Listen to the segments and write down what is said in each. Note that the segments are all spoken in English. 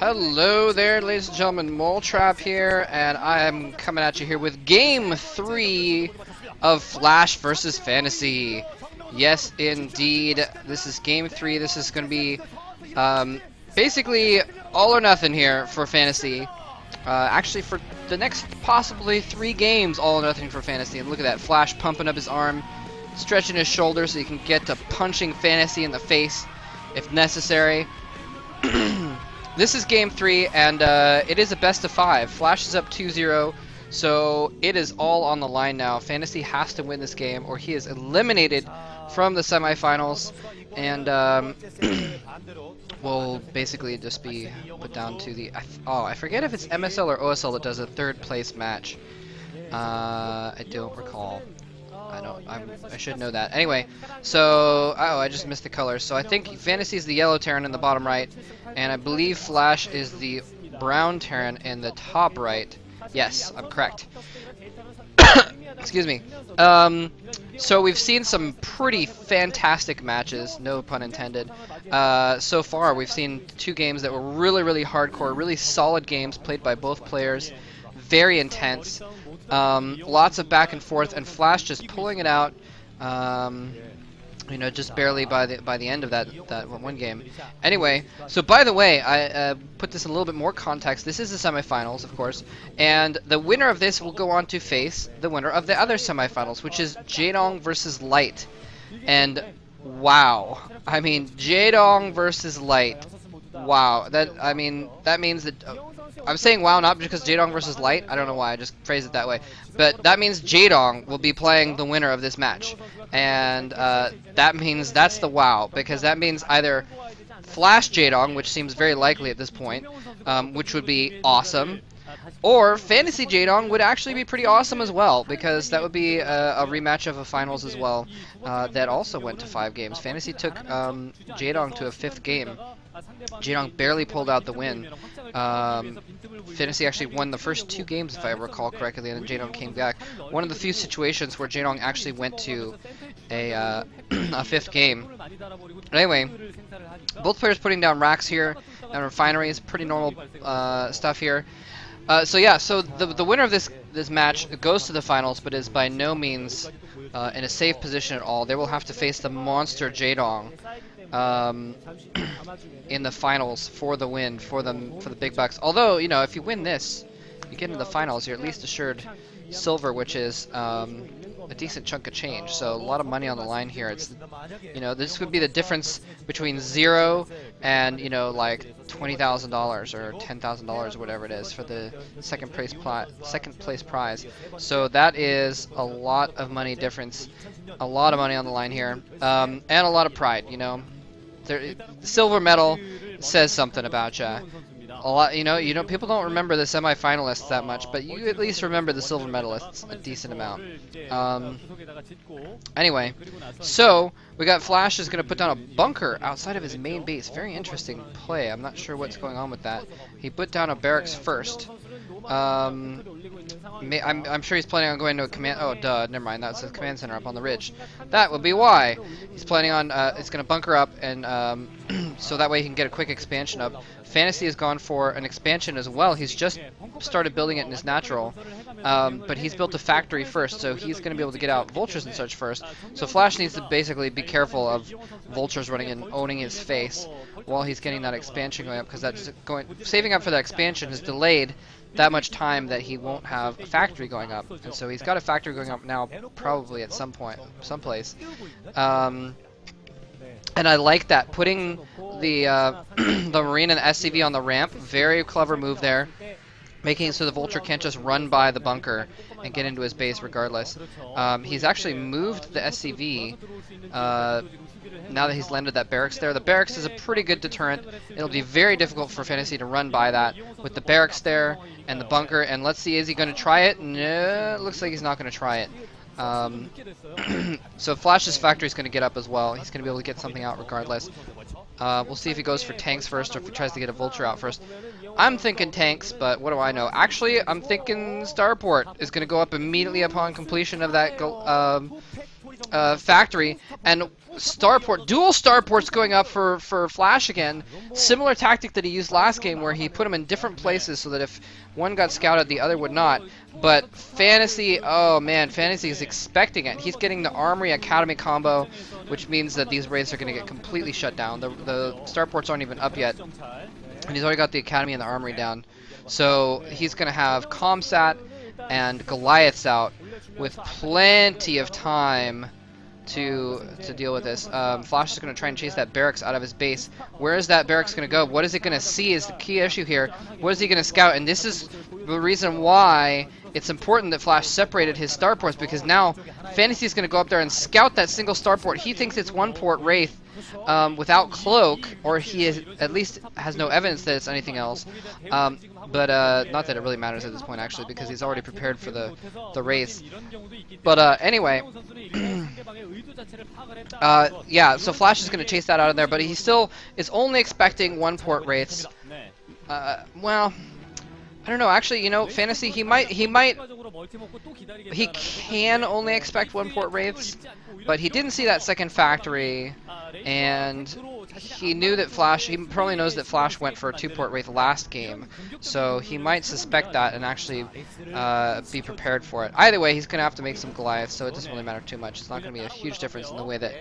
Hello there, ladies and gentlemen, Moletrap here, and I am coming at you here with Game 3 of Flash versus Fantasy. Yes, indeed, this is Game 3. This is going to be basically all or nothing here for Fantasy. Actually, for the next possibly 3 games, all or nothing for Fantasy. And look at that, Flash pumping up his arm, stretching his shoulder so he can get to punching Fantasy in the face if necessary. This is Game 3, and it is a best of 5. Flash is up 2-0, so it is all on the line now. Fantasy has to win this game, or he is eliminated from the semifinals, and will basically just be put down to the... I forget if it's MSL or OSL that does a third place match. I don't recall. I should know that. Anyway, so I just missed the color. So I think Fantasy is the yellow Terran in the bottom right, and I believe Flash is the brown Terran in the top right. Yes, I'm correct. Excuse me. So we've seen some pretty fantastic matches, no pun intended. So far, we've seen 2 games that were really hardcore, really solid games played by both players, very intense. Lots of back and forth, and Flash just pulling it out, you know, just barely by the end of that one game. Anyway, so by the way, I put this in a little bit more context. This is the semifinals, of course, and the winner of this will go on to face the winner of the other semifinals, which is Jaedong versus Light. And wow, I mean, Jaedong versus Light. Wow, that means that. I'm saying wow not because Jaedong versus Light. I don't know why I just phrased it that way. But that means Jaedong will be playing the winner of this match. And that means that's the wow. Because that means either Flash Jaedong, which seems very likely at this point, which would be awesome. Or Fantasy Jaedong would actually be pretty awesome as well. Because that would be a rematch of a finals as well. That also went to 5 games. Fantasy took Jaedong to a 5th game. Jaedong barely pulled out the win. Fantasy actually won the first 2 games, if I recall correctly, and then Jaedong came back. One of the few situations where Jaedong actually went to a 5th game. Anyway, both players putting down racks here, and refineries, pretty normal stuff here. So yeah, so the winner of this match goes to the finals, but is by no means in a safe position at all. They will have to face the monster Jaedong in the finals for the win, for the big bucks. Although, you know, if you win this, you get into the finals, you're at least assured silver, which is a decent chunk of change. So a lot of money on the line here. It's, you know, this would be the difference between 0 and, you know, like $20,000 or $10,000 or whatever it is for the second place prize. So that is a lot of money difference, a lot of money on the line here, and a lot of pride. You know, silver medal says something about you. A lot, you know, people don't remember the semifinalists that much, but you at least remember the silver medalists a decent amount. Anyway, so we got Flash is going to put down a bunker outside of his main base. Very interesting play. I'm not sure what's going on with that. He put down a barracks first. I'm sure he's planning on going to a command. Oh, duh, never mind. That's a command center up on the ridge. That would be why he's planning on. It's going to bunker up, and so that way he can get a quick expansion up. Fantasy has gone for an expansion as well. He's just started building it in his natural, but he's built a factory first, so he's going to be able to get out vultures and such first. So Flash needs to basically be careful of vultures running and owning his face while he's getting that expansion going up, because that's saving up for that expansion has delayed that much time that he won't have a factory going up. And so he's got a factory going up now, probably at some point, someplace. And I like that, putting the the Marine and the SCV on the ramp. Very clever move there, making it so the Vulture can't just run by the bunker and get into his base regardless. He's actually moved the SCV now that he's landed that barracks there. The barracks is a pretty good deterrent. It'll be very difficult for Fantasy to run by that with the barracks there and the bunker. And let's see, is he going to try it? No, it looks like he's not going to try it. So Flash's factory is going to get up as well. He's going to be able to get something out regardless. We'll see if he goes for tanks first or if he tries to get a Vulture out first. I'm thinking tanks, but what do I know? Actually, I'm thinking Starport is going to go up immediately upon completion of that factory, and dual starports going up for Flash again. Similar tactic that he used last game, where he put them in different places so that if one got scouted, the other would not. But Fantasy, oh man, Fantasy is expecting it. He's getting the Armory Academy combo, which means that these raids are going to get completely shut down. The starports aren't even up yet, and he's already got the Academy and the Armory down. So he's going to have Comsat and Goliaths out with plenty of time to deal with this. Flash is going to try and chase that barracks out of his base. Where is that barracks going to go? What is it going to see is the key issue here. What is he going to scout? And this is the reason why it's important that Flash separated his starports, because now Fantasy is going to go up there and scout that single starport. He thinks it's one port Wraith without Cloak, or he is, at least has no evidence that it's anything else. But not that it really matters at this point, actually, because he's already prepared for the race. But anyway, yeah, so Flash is going to chase that out of there, but he still is only expecting one port Wraiths. Well, I don't know. Actually, you know, Fantasy, he can only expect one port Wraiths, but he didn't see that second factory, and he knew that Flash, he probably knows that Flash went for a 2-port Wraith last game, so he might suspect that and actually be prepared for it. Either way, he's going to have to make some Goliaths, so it doesn't really matter too much. It's not going to be a huge difference in the way that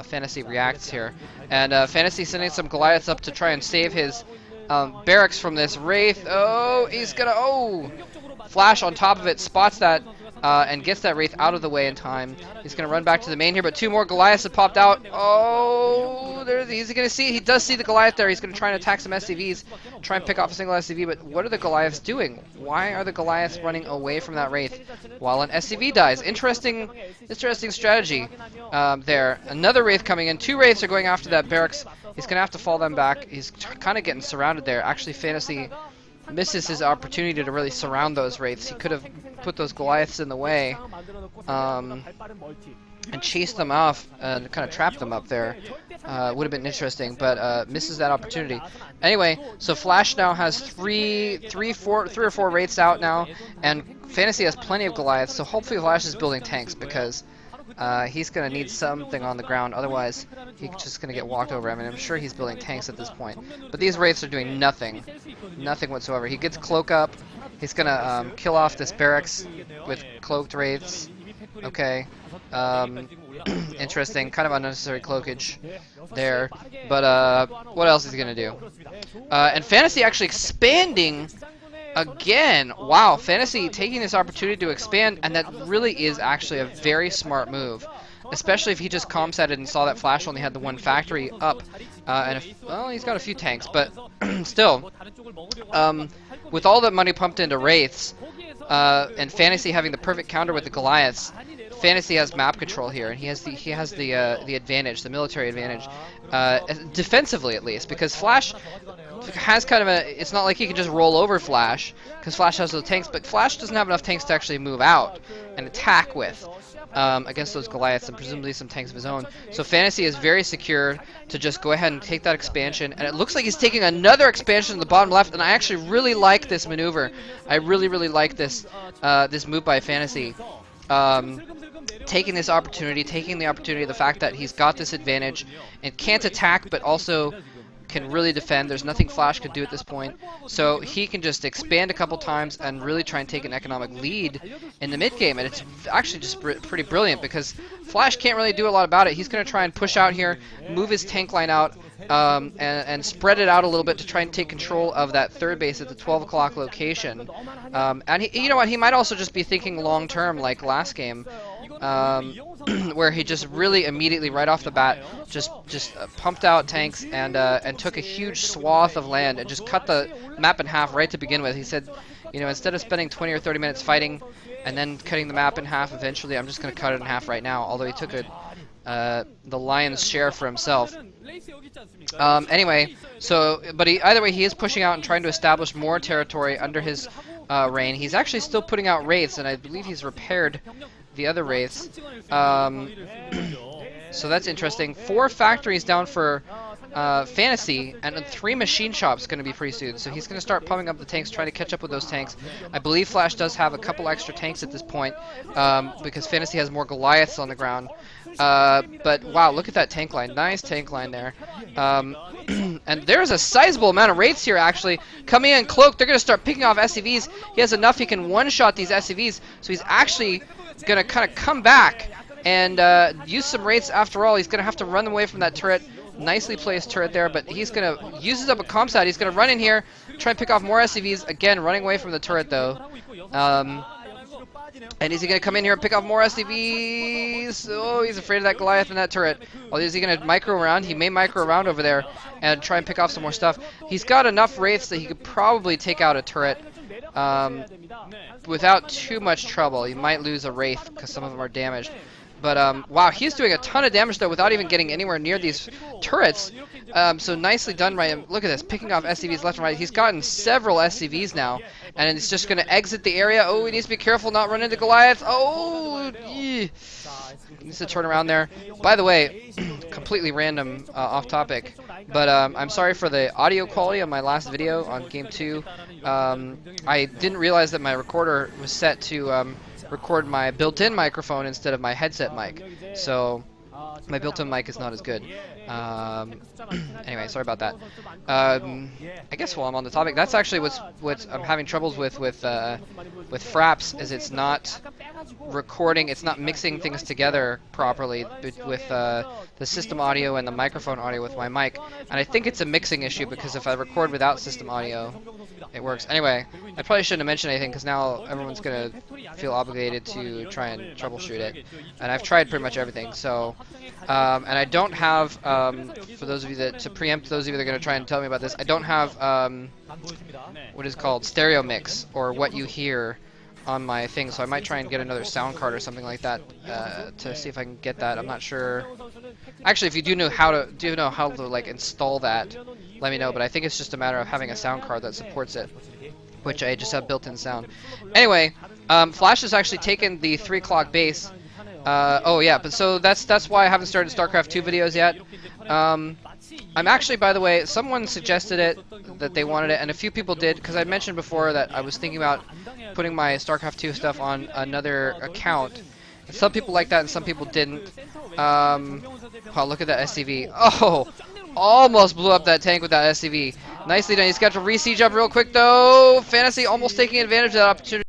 Fantasy reacts here. And Fantasy sending some Goliaths up to try and save his barracks from this Wraith. Oh, he's gonna, oh! Flash on top of it, spots that, and gets that Wraith out of the way in time. He's gonna run back to the main here, but 2 more Goliaths have popped out. Oh, he's gonna see, he does see the Goliath there. He's gonna try and attack some SCVs, try and pick off a single SCV, but what are the Goliaths doing? Why are the Goliaths running away from that Wraith while an SCV dies? Interesting strategy there. Another Wraith coming in. 2 Wraiths are going after that barracks. He's going to have to fall them back. He's kind of getting surrounded there. Actually, Fantasy misses his opportunity to really surround those Wraiths. He could have put those Goliaths in the way and chased them off and kind of trapped them up there. Would have been interesting, but misses that opportunity. Anyway, so Flash now has 3 or 4 Wraiths out now, and Fantasy has plenty of Goliaths, so hopefully Flash is building tanks, because he's going to need something on the ground, otherwise he's just going to get walked over. I mean, I'm sure he's building tanks at this point, but these Wraiths are doing nothing whatsoever. He gets Cloak up, he's going to kill off this barracks with Cloaked Wraiths. Okay, interesting, kind of unnecessary cloakage there, but what else is he going to do? And Fantasy actually expanding again. Wow, Fantasy taking this opportunity to expand, and that really is actually a very smart move, especially if he just comsetted and saw that Flash only had the 1 factory up, and well, he's got a few tanks, but still, with all that money pumped into Wraiths, and Fantasy having the perfect counter with the Goliaths, Fantasy has map control here, and he has the advantage, the military advantage, defensively at least, because Flash has kind of it's not like he can just roll over Flash, because Flash has those tanks, but Flash doesn't have enough tanks to actually move out and attack with against those Goliaths, and presumably some tanks of his own. So Fantasy is very secure to just go ahead and take that expansion, and it looks like he's taking another expansion in the bottom left, and I actually really like this maneuver. I really like this this move by Fantasy. Taking the opportunity of the fact that he's got this advantage and can't attack, but also can really defend. There's nothing Flash could do at this point, so he can just expand a couple times and really try and take an economic lead in the mid game, and it's actually just pretty brilliant, because Flash can't really do a lot about it. He's going to try and push out here, move his tank line out, and spread it out a little bit to try and take control of that 3rd base at the 12 o'clock location. And he, you know what, he might also just be thinking long term, like last game, where he just really immediately right off the bat just pumped out tanks and took a huge swath of land and just cut the map in half right to begin with. He said, you know, instead of spending 20 or 30 minutes fighting and then cutting the map in half eventually, I'm just going to cut it in half right now, although he took the lion's share for himself. Anyway, so, but either way, he is pushing out and trying to establish more territory under his reign. He's actually still putting out Wraiths, and I believe he's repaired the other Wraiths. So that's interesting. 4 factories down for Fantasy, and 3 machine shops going to be pretty soon. So he's going to start pumping up the tanks, trying to catch up with those tanks. I believe Flash does have a couple extra tanks at this point, because Fantasy has more Goliaths on the ground. But wow, look at that tank line. Nice tank line there. And there's a sizable amount of Wraiths here, actually. Coming in cloaked, they're going to start picking off SCVs. He has enough, he can one-shot these SCVs, so he's actually going to kind of come back and use some Wraiths after all. He's going to have to run away from that turret. Nicely placed turret there, but he's going to uses up a comsat. He's going to run in here, try and pick off more SCVs. Again, running away from the turret, though. And is he going to come in here and pick off more SCVs? Oh, he's afraid of that Goliath and that turret. Well, is he going to micro around? He may micro around over there and try and pick off some more stuff. He's got enough Wraiths that he could probably take out a turret without too much trouble. He might lose a Wraith because some of them are damaged. But, wow, he's doing a ton of damage, though, without even getting anywhere near these turrets. So nicely done by him. Look at this, picking off SCVs left and right. He's gotten several SCVs now, and he's just going to exit the area. Oh, he needs to be careful not run into Goliath. Oh, he needs to turn around there. By the way, completely random, off topic, but I'm sorry for the audio quality on my last video on Game 2. I didn't realize that my recorder was set to record my built-in microphone instead of my headset mic, so my built-in mic is not as good. Anyway, sorry about that. I guess while I'm on the topic, that's actually what I'm having troubles with Fraps, is it's not recording, it's not mixing things together properly with the system audio and the microphone audio with my mic, and I think it's a mixing issue because if I record without system audio, it works. Anyway, I probably shouldn't have mentioned anything because now everyone's gonna feel obligated to try and troubleshoot it, and I've tried pretty much everything. So, and I don't have, for those of you that, to preempt those of you that are gonna try and tell me about this, I don't have what is called stereo mix, or what you hear on my thing, so I might try and get another sound card or something like that to see if I can get that. I'm not sure. Actually, if you do know how to like install that, let me know. But I think it's just a matter of having a sound card that supports it, which I just have built-in sound. Anyway, Flash has actually taken the 3 o'clock base. Oh yeah, but so that's why I haven't started StarCraft 2 videos yet. I'm actually, by the way, someone suggested it, that they wanted it, and a few people did, because I mentioned before that I was thinking about putting my StarCraft 2 stuff on another account. And some people liked that and some people didn't. Wow, look at that SCV. Oh, almost blew up that tank with that SCV. Nicely done. He's got to re-siege up real quick, though. Fantasy almost taking advantage of that opportunity.